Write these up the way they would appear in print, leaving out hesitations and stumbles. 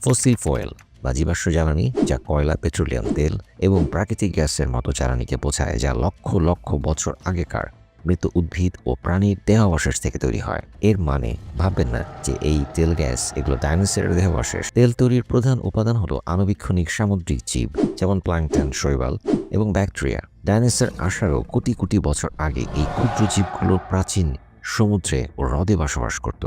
Fossil fuel বা জীবাশ্ম জ্বালানি, যা কয়লা, পেট্রোলিয়াম তেল এবং প্রাকৃতিক গ্যাসের মতো জ্বালানিকে বোঝায়, যা লক্ষ লক্ষ বছর আগেকার মৃত উদ্ভিদ ও প্রাণীর দেহাবশেষ থেকে তৈরি হয়। এর মানে ভাববেন না যে এই তেল গ্যাস এগুলো ডাইনোসরের দেহাবশেষ। তেল তৈরির প্রধান উপাদান হলো আণুবীক্ষণিক সামুদ্রিক জীব, যেমন প্ল্যাঙ্কটন, শৈবাল এবং ব্যাকটেরিয়া। ডাইনোসর আসারও কোটি কোটি বছর আগে এই ক্ষুদ্র জীবগুলো প্রাচীন সমুদ্রে ও হ্রদে বসবাস করত।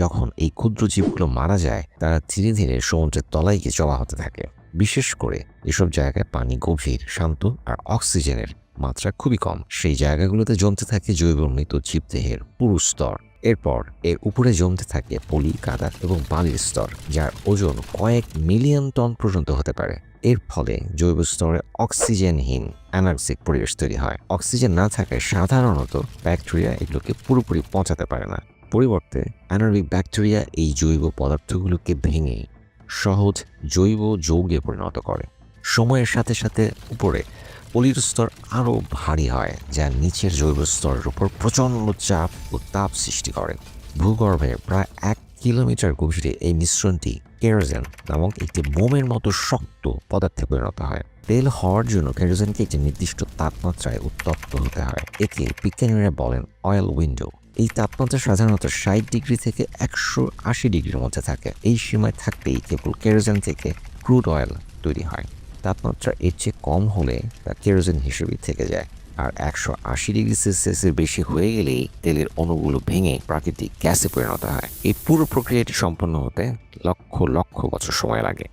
যখন এই ক্ষুদ্র জীবগুলো মারা যায়, তারা ধীরে ধীরে সমুদ্রের তলায় গিয়ে জমা হতে থাকে। বিশেষ করে এসব জায়গায় পানি গভীর, শান্ত আর অক্সিজেনের মাত্রা খুবই কম। সেই জায়গাগুলোতে জমতে থাকে জৈব মৃত জীবদেহের পুরু স্তর। এরপর এর উপরে জমতে থাকে পলি, কাদা এবং বালির স্তর, যার ওজন কয়েক মিলিয়ন টন পর্যন্ত হতে পারে। এর ফলে জৈব স্তরে অক্সিজেনহীন অ্যানারক্সিক পরিবেশ তৈরি হয়। অক্সিজেন না থাকায় সাধারণত ব্যাকটেরিয়া এগুলোকে পুরোপুরি পচাতে পারে না। পরিবর্তে অ্যানারোবিক ব্যাকটেরিয়া এই জৈব পদার্থগুলোকে ভেঙে সহজ জৈব যৌগে পরিণত করে। সময়ের সাথে সাথে উপরে পলির স্তর আরও ভারী হয়, যা নিচের জৈব স্তরের উপর প্রচণ্ড চাপ ও তাপ সৃষ্টি করে। ভূগর্ভে প্রায় 1 কিলোমিটার গভীরে এই মিশ্রণটি কেরোজেন নামক একটি মোমের মতো শক্ত পদার্থে পরিণত হয়। তেল হওয়ার জন্য কেরোজেনকে একটি নির্দিষ্ট তাপমাত্রায় উত্তপ্ত হতে হয়। একে বিজ্ঞানীরা বলেন অয়েল উইন্ডো। এই তাপমাত্রা সাধারণত 60 ডিগ্রি থেকে 180 ডিগ্রির মধ্যে থাকে। এই সীমায় থাকতেই কেবল কেরোজেন থেকে ক্রুড অয়েল তৈরি হয়। তাপমাত্রা এর চেয়ে কম হলে তা কেরোজেন হিসেবেই থেকে যায়, আর 180 ডিগ্রি সেলসিয়াসের বেশি হয়ে গেলেই তেলের অণুগুলো ভেঙে প্রাকৃতিক গ্যাসে পরিণত হয়। এই পুরো প্রক্রিয়াটি সম্পন্ন হতে লক্ষ লক্ষ বছর সময় লাগে।